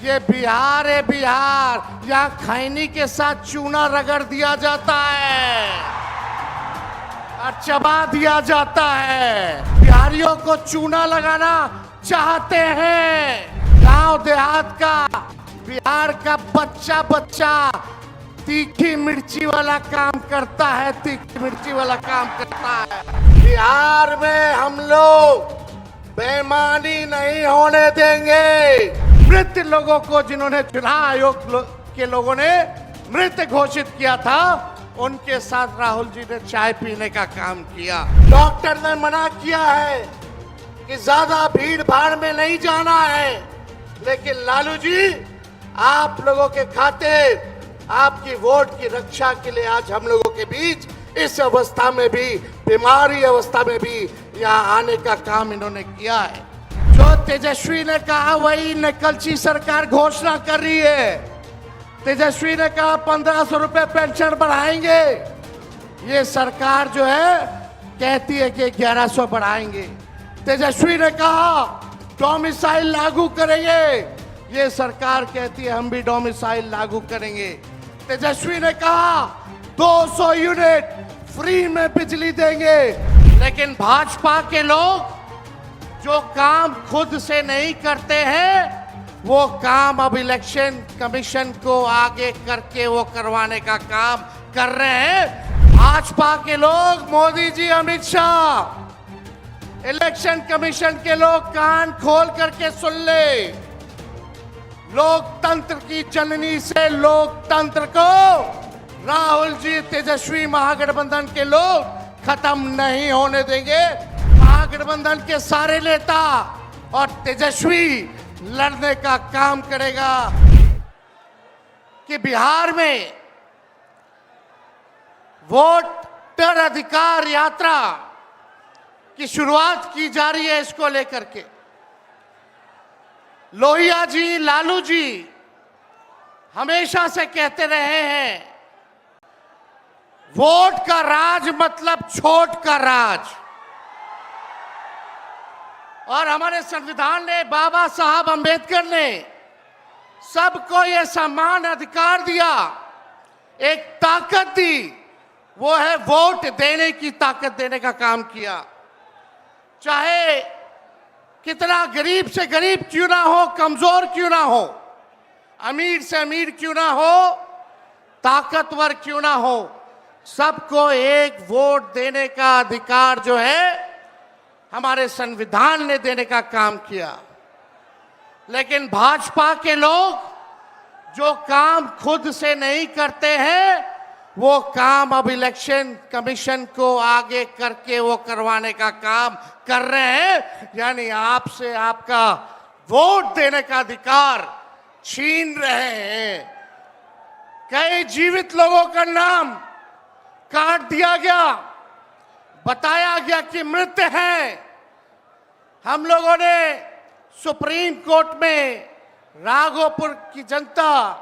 ये बिहार है, बिहार। यहाँ खैनी के साथ चूना रगड़ दिया जाता है और चबा दिया जाता है। बिहारियों को चूना लगाना चाहते हैं। गांव देहात का बिहार का बच्चा बच्चा तीखी मिर्ची वाला काम करता है, तीखी मिर्ची वाला काम करता है। बिहार में हम लोग बेईमानी नहीं होने देंगे। मृत लोगों को जिन्होंने चुनाव आयोग के लोगों ने मृत घोषित किया था, उनके साथ राहुल जी ने चाय पीने का काम किया। डॉक्टर ने मना किया है कि ज्यादा भीड़ भाड़ में नहीं जाना है, लेकिन लालू जी आप लोगों के खातिर, आपकी वोट की रक्षा के लिए आज हम लोगों के बीच इस अवस्था में भी, बीमारी अवस्था में भी यहाँ आने का काम इन्होंने किया है। जो तेजस्वी ने कहा वही नकलची सरकार घोषणा कर रही है। तेजस्वी ने कहा 1500 रुपए पेंशन बढ़ाएंगे, ये सरकार जो है कहती है कि 1100 बढ़ाएंगे। तेजस्वी ने कहा डोमिसाइल लागू करेंगे, ये सरकार कहती है हम भी डोमिसाइल लागू करेंगे। तेजस्वी ने कहा 200 यूनिट फ्री में बिजली देंगे, लेकिन भाजपा के लोग जो काम खुद से नहीं करते हैं, वो काम अब इलेक्शन कमीशन को आगे करके वो करवाने का काम कर रहे हैं। भाजपा के लोग, मोदी जी, अमित शाह, इलेक्शन कमीशन के लोग कान खोल करके सुन ले। लोकतंत्र की जननी से लोकतंत्र को राहुल जी, तेजस्वी महागठबंधन के लोग खत्म नहीं होने देंगे। महागठबंधन के सारे नेता और तेजस्वी लड़ने का काम करेगा कि बिहार में वोटर अधिकार यात्रा की शुरुआत की जा रही है। इसको लेकर के लोहिया जी, लालू जी हमेशा से कहते रहे हैं, वोट का राज मतलब छोट का राज। और हमारे संविधान ने, बाबा साहब अंबेडकर ने सबको यह समान अधिकार दिया, एक ताकत दी, वो है वोट देने की ताकत देने का काम किया। चाहे कितना गरीब से गरीब क्यों ना हो, कमजोर क्यों ना हो, अमीर से अमीर क्यों ना हो, ताकतवर क्यों ना हो, सबको एक वोट देने का अधिकार जो है हमारे संविधान ने देने का काम किया। लेकिन भाजपा के लोग जो काम खुद से नहीं करते हैं, वो काम अब इलेक्शन कमीशन को आगे करके वो करवाने का काम कर रहे हैं। यानी आपसे आपका वोट देने का अधिकार छीन रहे हैं। कई जीवित लोगों का नाम काट दिया गया, बताया गया कि मृत हैं। हम लोगों ने सुप्रीम कोर्ट में राघोपुर की जनता,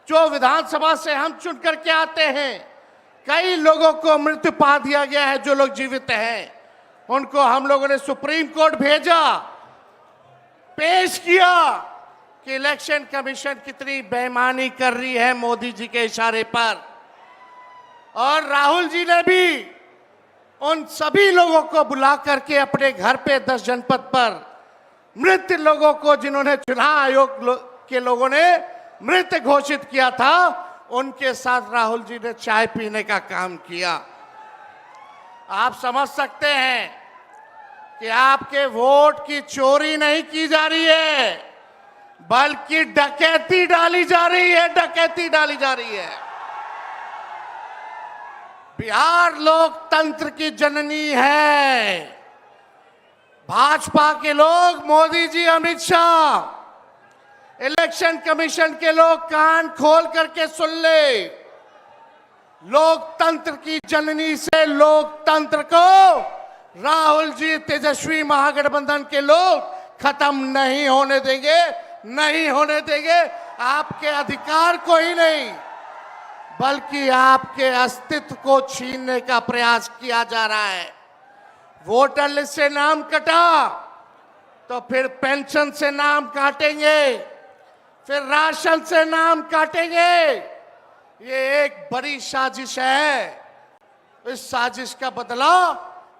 जो विधानसभा से हम चुन करके आते हैं, कई लोगों को मृत्यु पा दिया गया है। जो लोग जीवित हैं उनको हम लोगों ने सुप्रीम कोर्ट भेजा, पेश किया कि इलेक्शन कमीशन कितनी बेईमानी कर रही है मोदी जी के इशारे पर। और राहुल जी ने भी उन सभी लोगों को बुला करके अपने घर पे 10 जनपद पर मृत लोगों को, जिन्होंने चुनाव आयोग के लोगों ने मृत घोषित किया था, उनके साथ राहुल जी ने चाय पीने का काम किया। आप समझ सकते हैं कि आपके वोट की चोरी नहीं की जा रही है, बल्कि डकैती डाली जा रही है, डकैती डाली जा रही है। बिहार लोकतंत्र की जननी है। भाजपा के लोग, मोदी जी, अमित शाह, इलेक्शन कमीशन के लोग कान खोल करके सुन ले। लोकतंत्र की जननी से लोकतंत्र को राहुल जी, तेजस्वी महागठबंधन के लोग खत्म नहीं होने देंगे, नहीं होने देंगे। आपके अधिकार को ही नहीं, बल्कि आपके अस्तित्व को छीनने का प्रयास किया जा रहा है। वोटर लिस्ट से नाम कटा तो फिर पेंशन से नाम काटेंगे, फिर राशन से नाम काटेंगे। ये एक बड़ी साजिश है। इस साजिश का बदला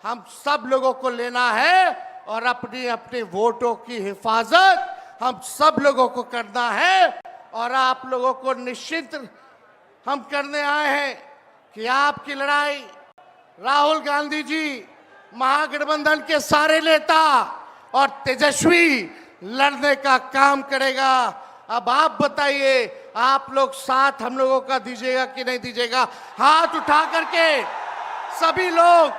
हम सब लोगों को लेना है और अपनी अपनी वोटों की हिफाजत हम सब लोगों को करना है। और आप लोगों को निश्चित हम करने आए हैं कि आपकी लड़ाई राहुल गांधी जी, महागठबंधन के सारे नेता और तेजस्वी लड़ने का काम करेगा। अब आप बताइए, आप लोग साथ हम लोगों का दीजिएगा कि नहीं दीजिएगा? हाथ उठा करके सभी लोग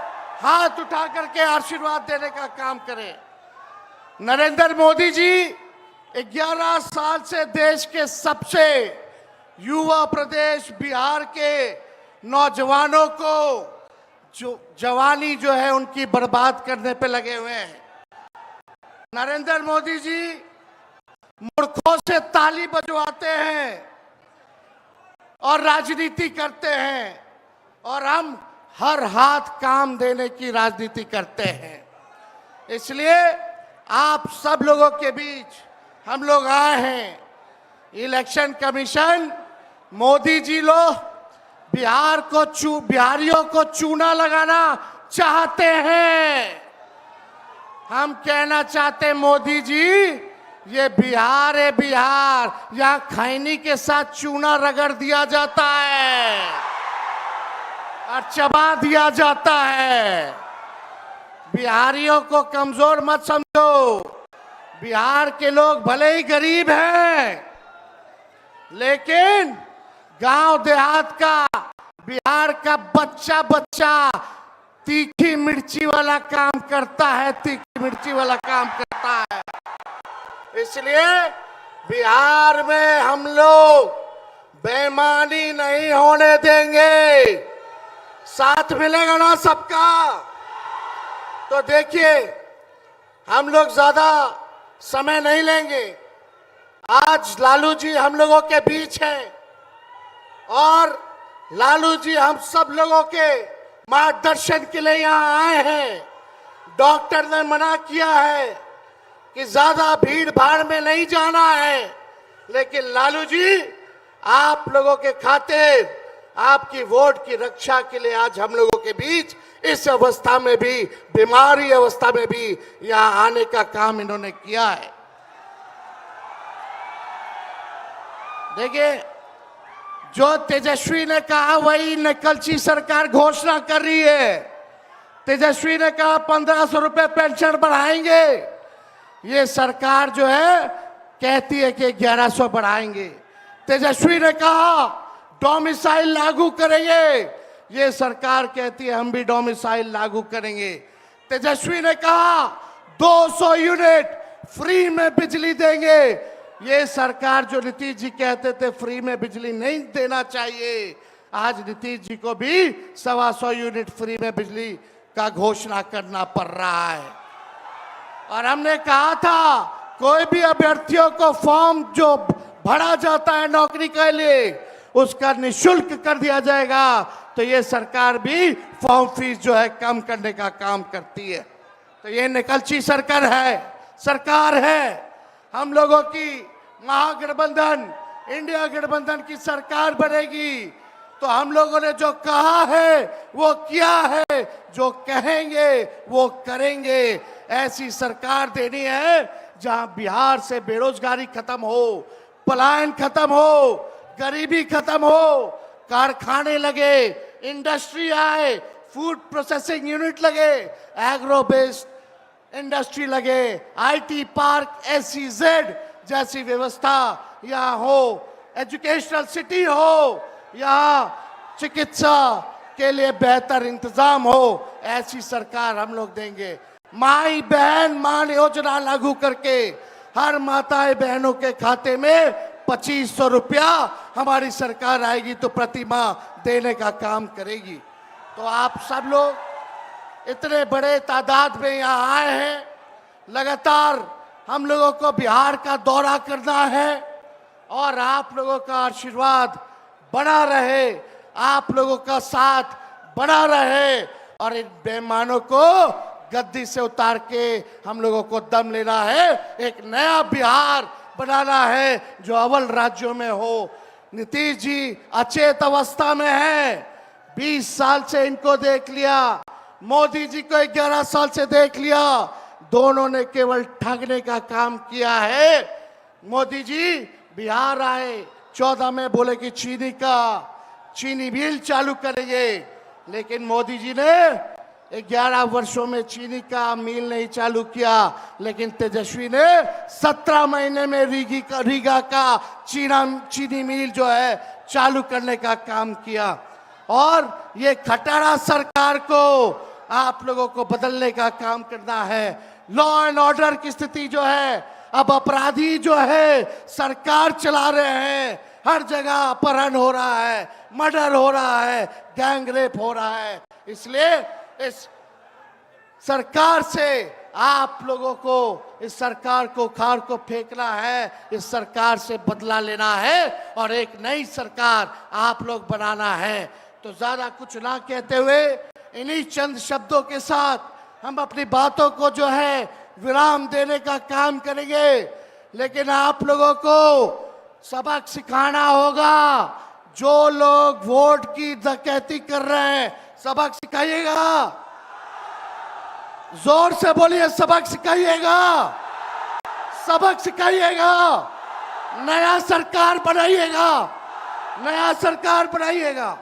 हाथ उठा करके आशीर्वाद देने का काम करें। नरेंद्र मोदी जी 11 साल से देश के सबसे युवा प्रदेश बिहार के नौजवानों को जवानी जो है उनकी बर्बाद करने पे लगे हुए हैं। नरेंद्र मोदी जी मूर्खों से ताली बजवाते हैं और राजनीति करते हैं, और हम हर हाथ काम देने की राजनीति करते हैं। इसलिए आप सब लोगों के बीच हम लोग आए हैं। इलेक्शन कमीशन, मोदी जी लोग बिहारियों को चूना लगाना चाहते हैं। हम कहना चाहते हैं, मोदी जी, ये बिहार है, बिहार, यहाँ खैनी के साथ चूना रगड़ दिया जाता है और चबा दिया जाता है। बिहारियों को कमजोर मत समझो। बिहार के लोग भले ही गरीब हैं, लेकिन गांव देहात का बिहार का बच्चा बच्चा तीखी मिर्ची वाला काम करता है, तीखी मिर्ची वाला काम करता है। इसलिए बिहार में हम लोग बेईमानी नहीं होने देंगे। साथ मिलेगा ना सबका? तो देखिए, हम लोग ज्यादा समय नहीं लेंगे। आज लालू जी हम लोगों के बीच हैं और लालू जी हम सब लोगों के मार्गदर्शन के लिए यहाँ आए हैं। डॉक्टर ने मना किया है कि ज्यादा भीड़ भाड़ में नहीं जाना है, लेकिन लालू जी आप लोगों के खातिर, आपकी वोट की रक्षा के लिए आज हम लोगों के बीच इस अवस्था में भी, बीमारी अवस्था में भी यहाँ आने का काम इन्होंने किया है। देखिए, जो तेजस्वी ने कहा वही नकलची सरकार घोषणा कर रही है। तेजस्वी ने कहा 1500 रुपए पेंशन बढ़ाएंगे। ये सरकार जो है कहती है कि 1100 बढ़ाएंगे। तेजस्वी ने कहा डोमिसाइल लागू करेंगे। ये सरकार कहती है हम भी डोमिसाइल लागू करेंगे। तेजस्वी ने कहा 200 यूनिट फ्री में बिजली देंगे। ये सरकार, जो नीतीश जी कहते थे फ्री में बिजली नहीं देना चाहिए, आज नीतीश जी को भी 125 यूनिट फ्री में बिजली का घोषणा करना पड़ रहा है। और हमने कहा था कोई भी अभ्यर्थियों को फॉर्म जो भरा जाता है नौकरी के लिए, उसका निःशुल्क कर दिया जाएगा। तो ये सरकार भी फॉर्म फीस जो है कम करने का काम करती है। तो ये निकलची सरकार है। हम लोगों की महागठबंधन, इंडिया गठबंधन की सरकार बनेगी तो हम लोगों ने जो कहा है वो किया है, जो कहेंगे वो करेंगे। ऐसी सरकार देनी है जहां बिहार से बेरोजगारी खत्म हो, पलायन खत्म हो, गरीबी खत्म हो, कारखाने लगे, इंडस्ट्री आए, फूड प्रोसेसिंग यूनिट लगे, एग्रो बेस्ड इंडस्ट्री लगे, आईटी पार्क, SEZ जैसी व्यवस्था यहाँ हो, एजुकेशनल सिटी हो, यहाँ चिकित्सा के लिए बेहतर इंतजाम हो। ऐसी सरकार हम लोग देंगे। माई बहन मान योजना लागू करके हर माताएं बहनों के खाते में 2500 रुपया हमारी सरकार आएगी तो प्रति माह देने का काम करेगी। तो आप सब लोग इतने बड़े तादाद में यहाँ आए हैं। लगातार हम लोगों को बिहार का दौरा करना है और आप लोगों का आशीर्वाद बना रहे, आप लोगों का साथ बना रहे और इन बेईमानों को गद्दी से उतार के हम लोगों को दम लेना है। एक नया बिहार बनाना है जो अव्वल राज्यों में हो। नीतीश जी अचेत अवस्था में है, 20 साल से इनको देख लिया, मोदी जी को 11 साल से देख लिया, दोनों ने केवल ठगने का काम किया है। मोदी जी बिहार आए, 14 में बोले कि चीनी मिल चालू करेंगे, लेकिन मोदी जी ने 11 वर्षों में चीनी का मिल नहीं चालू किया, लेकिन तेजस्वी ने 17 महीने में रीगा का चीनी मिल जो है चालू करने का काम किया। और ये खटारा सरकार को आप लोगों को बदलने का काम करना है। लॉ एंड ऑर्डर की स्थिति जो है, अब अपराधी जो है सरकार चला रहे हैं, हर जगह अपहरण हो रहा है, मर्डर हो रहा है, गैंग रेप हो रहा है। इसलिए इस सरकार से आप लोगों को, इस सरकार को खाड़ को फेंकना है, इस सरकार से बदला लेना है और एक नई सरकार आप लोग बनाना है। तो ज्यादा कुछ ना कहते हुए इन्हीं चंद शब्दों के साथ हम अपनी बातों को जो है विराम देने का काम करेंगे, लेकिन आप लोगों को सबक सिखाना होगा। जो लोग वोट की डकैती कर रहे हैं, सबक सिखाइएगा, जोर से बोलिए, सबक सिखाइएगा, सबक सिखाइएगा, नया सरकार बनाइएगा, नया सरकार बनाइएगा।